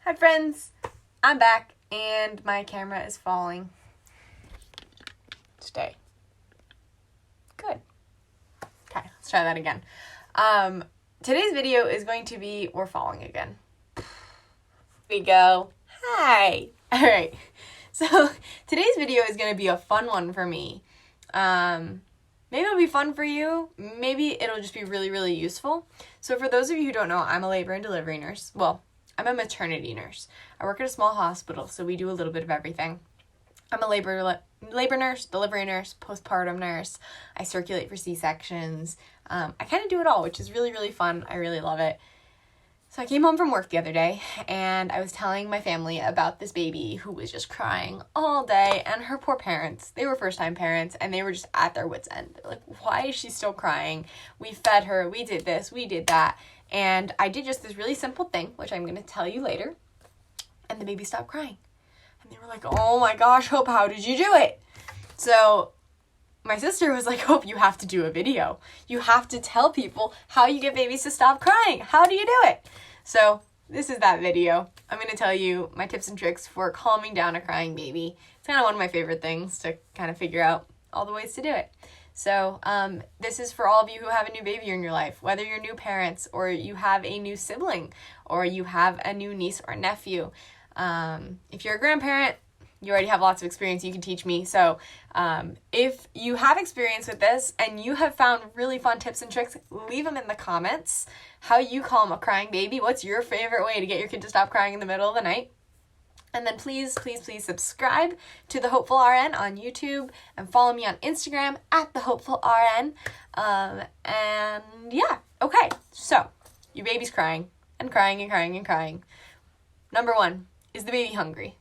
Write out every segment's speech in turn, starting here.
Hi friends, I'm back and my camera is falling. Stay. Good. Okay, let's try that again. Today's video is going to be we're falling again. Here we go. Hi. All right. So today's video is going to be a fun one for me. Maybe it'll be fun for you. Maybe it'll just be really, really useful. So for those of you who don't know, I'm a labor and delivery nurse. Well, I'm a maternity nurse. I work at a small hospital, so we do a little bit of everything. I'm a labor nurse, delivery nurse, postpartum nurse. I circulate for C-sections. I kind of do it all, which is really, really fun. I really love it. So I came home from work the other day, and I was telling my family about this baby who was just crying all day, and her poor parents. They were first-time parents, and they were just at their wits' end. They're like, why is she still crying? We fed her. We did this. We did that. And I did just this really simple thing, which I'm going to tell you later, and the baby stopped crying. And they were like, oh my gosh, Hope, how did you do it? So my sister was like, Hope, you have to do a video. You have to tell people how you get babies to stop crying. How do you do it? So this is that video. I'm going to tell you my tips and tricks for calming down a crying baby. It's kind of one of my favorite things to kind of figure out all the ways to do it. So this is for all of you who have a new baby in your life, whether you're new parents or you have a new sibling or you have a new niece or nephew. If you're a grandparent, you already have lots of experience. You can teach me. So if you have experience with this and you have found really fun tips and tricks, leave them in the comments. How you calm a crying baby. What's your favorite way to get your kid to stop crying in the middle of the night? And then please, please, please subscribe to The Hopeful RN on YouTube and follow me on Instagram at The Hopeful RN. And yeah, okay. So your baby's crying and crying and crying and crying. Number one, is the baby hungry?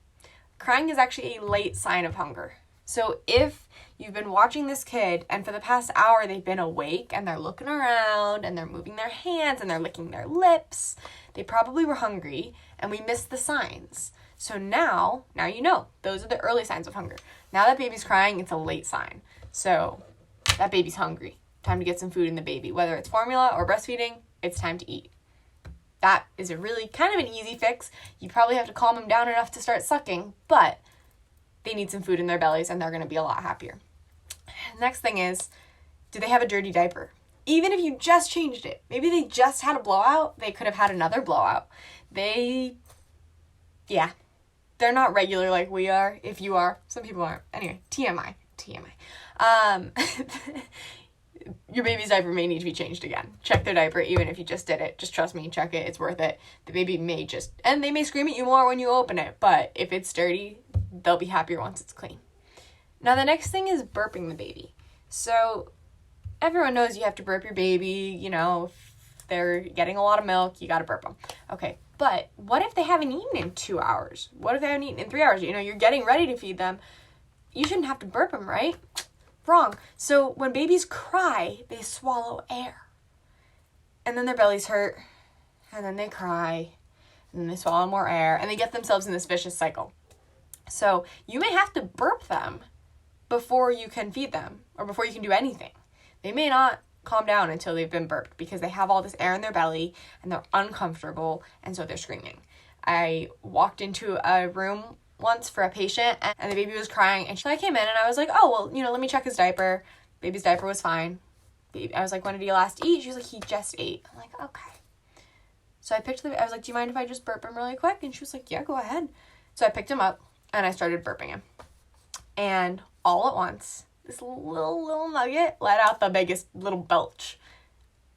Crying is actually a late sign of hunger. So if you've been watching this kid and for the past hour they've been awake and they're looking around and they're moving their hands and they're licking their lips, they probably were hungry and we missed the signs. So now you know, those are the early signs of hunger. Now that baby's crying, it's a late sign. So that baby's hungry. Time to get some food in the baby. Whether it's formula or breastfeeding, it's time to eat. That is a really kind of an easy fix. You probably have to calm them down enough to start sucking, but they need some food in their bellies and they're going to be a lot happier. Next thing is, do they have a dirty diaper? Even if you just changed it, maybe they just had a blowout, they could have had another blowout. They're not regular like we are, if you are. Some people aren't. Anyway, TMI. Your baby's diaper may need to be changed again. Check their diaper, even if you just did it. Just trust me, check it. It's worth it. The baby may and they may scream at you more when you open it, but if it's dirty, they'll be happier once it's clean. Now, the next thing is burping the baby. So everyone knows you have to burp your baby. You know, if they're getting a lot of milk, you got to burp them. Okay, but what if they haven't eaten in 2 hours? What if they haven't eaten in 3 hours? You know, you're getting ready to feed them. You shouldn't have to burp them, right? Wrong. So when babies cry, they swallow air. And then their bellies hurt. And then they cry. And then they swallow more air. And they get themselves in this vicious cycle. So you may have to burp them before you can feed them. Or before you can do anything. They may not calm down until they've been burped. Because they have all this air in their belly. And they're uncomfortable. And so they're screaming. I walked into a room once for a patient and the baby was crying and I came in and I was like, oh, well, let me check his diaper. Baby's diaper was fine. I was like, when did he last eat? She was like, he just ate. I'm like, okay. So I was like, do you mind if I just burp him really quick? And she was like, yeah, go ahead. So I picked him up and I started burping him. And all at once, this little nugget let out the biggest little belch.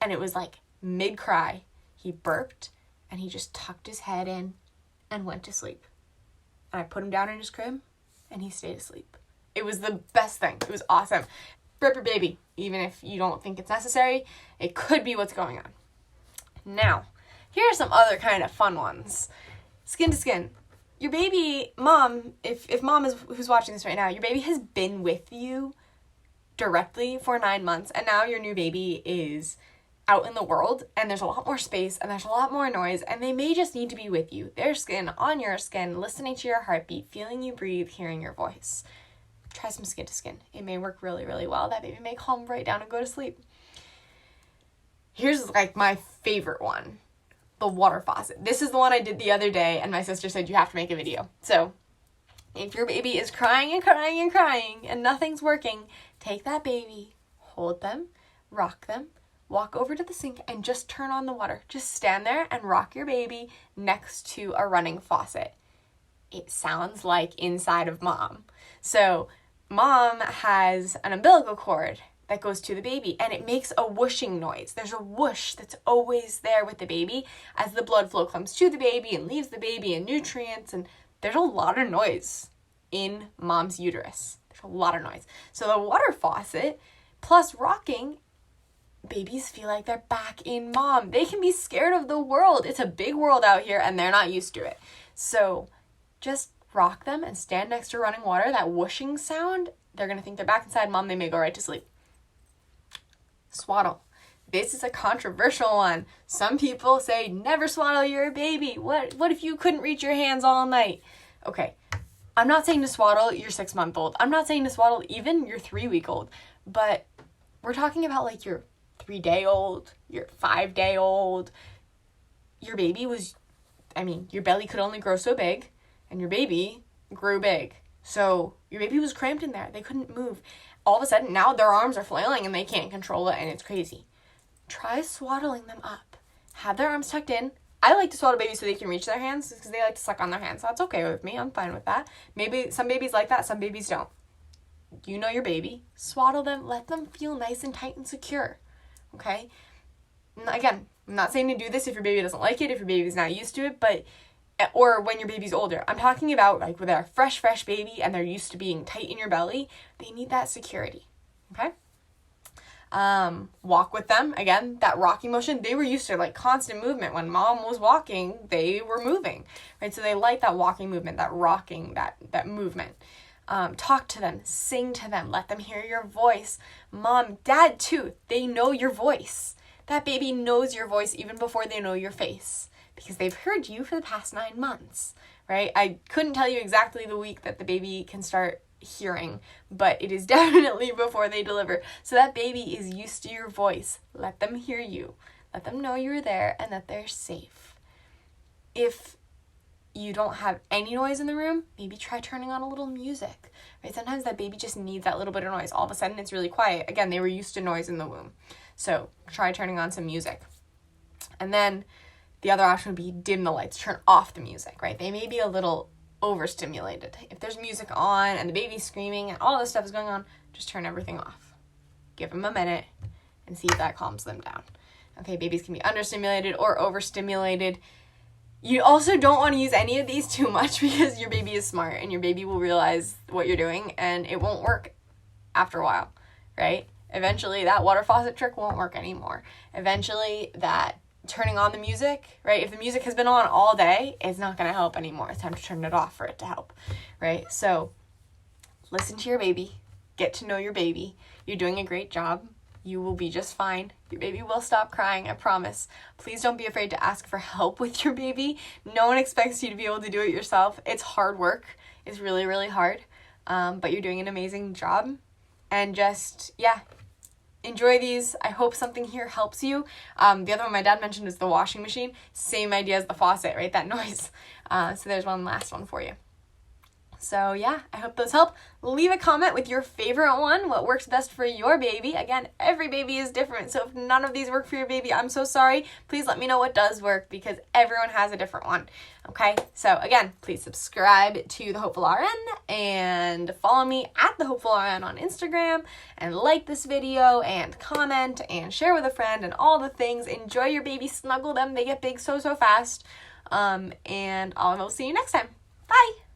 And it was like mid-cry. He burped and he just tucked his head in and went to sleep. And I put him down in his crib, and he stayed asleep. It was the best thing. It was awesome. Burp your baby, even if you don't think it's necessary. It could be what's going on. Now, here are some other kind of fun ones. Skin to skin. Your baby, mom, if mom is who's watching this right now, your baby has been with you directly for 9 months, and now your new baby is out in the world and there's a lot more space and there's a lot more noise and they may just need to be with you. Their skin on your skin, listening to your heartbeat, feeling you breathe, hearing your voice. Try some skin to skin. It may work really, really well. That baby may calm right down and go to sleep. Here's like my favorite one. the water faucet. This is the one I did the other day, and my sister said you have to make a video. So if your baby is crying and crying and crying and nothing's working, take that baby, hold them, rock them, walk over to the sink, and just turn on the water. Just stand there and rock your baby next to a running faucet. It sounds like inside of mom. So mom has an umbilical cord that goes to the baby, and it makes a whooshing noise. There's a whoosh that's always there with the baby as the blood flow comes to the baby and leaves the baby and nutrients, and there's a lot of noise in mom's uterus. There's a lot of noise. So the water faucet plus rocking, babies feel like they're back in mom. They can be scared of the world. It's a big world out here, and they're not used to it. So just rock them and stand next to running water. That whooshing sound, they're going to think they're back inside mom. They may go right to sleep. Swaddle. This is a controversial one. Some people say never swaddle your baby. What if you couldn't reach your hands all night? Okay, I'm not saying to swaddle your 6-month-old. I'm not saying to swaddle even your 3-week-old. But we're talking about like your 3-day-old, your 5-day-old. Your baby was, your belly could only grow so big, and your baby grew big. So your baby was cramped in there. They couldn't move. All of a sudden, now their arms are flailing and they can't control it, and it's crazy. Try swaddling them up. Have their arms tucked in. I like to swaddle babies so they can reach their hands because they like to suck on their hands. That's okay with me. I'm fine with that. Maybe some babies like that, some babies don't. You know your baby. Swaddle them. Let them feel nice and tight and secure. Okay? Again, I'm not saying to do this if your baby doesn't like it, if your baby's not used to it, or when your baby's older. I'm talking about like when they're a fresh baby and they're used to being tight in your belly. They need that security. Okay? Walk with them. Again, that rocking motion. They were used to like constant movement. When mom was walking, they were moving. Right? So they like that walking movement, that rocking, that movement. Talk to them, sing to them, let them hear your voice. Mom, dad too, they know your voice. That baby knows your voice even before they know your face, because they've heard you for the past 9 months, right? I couldn't tell you exactly the week that the baby can start hearing, but it is definitely before they deliver. So that baby is used to your voice. Let them hear you. Let them know you're there and that they're safe. If you don't have any noise in the room, maybe try turning on a little music, right? Sometimes that baby just needs that little bit of noise. All of a sudden it's really quiet. Again, they were used to noise in the womb. So try turning on some music. And then the other option would be dim the lights, turn off the music, right? They may be a little overstimulated. If there's music on and the baby's screaming and all this stuff is going on, just turn everything off. Give them a minute and see if that calms them down. Okay, babies can be understimulated or overstimulated. You also don't want to use any of these too much because your baby is smart and your baby will realize what you're doing and it won't work after a while, right? Eventually that water faucet trick won't work anymore. Eventually that turning on the music, right? If the music has been on all day, it's not going to help anymore. It's time to turn it off for it to help, right? So listen to your baby, get to know your baby. You're doing a great job. You will be just fine. Your baby will stop crying, I promise. Please don't be afraid to ask for help with your baby. No one expects you to be able to do it yourself. It's hard work. It's really, really hard. But you're doing an amazing job. And just, enjoy these. I hope something here helps you. The other one my dad mentioned is the washing machine. Same idea as the faucet, right? That noise. So there's one last one for you. So I hope those help. Leave a comment with your favorite one, what works best for your baby. Again, every baby is different, so if none of these work for your baby, I'm so sorry. Please let me know what does work because everyone has a different one. Okay, so again, please subscribe to The Hopeful RN and follow me at The Hopeful RN on Instagram and like this video and comment and share with a friend and all the things. Enjoy your baby, snuggle them. They get big so fast. And I will see you next time. Bye.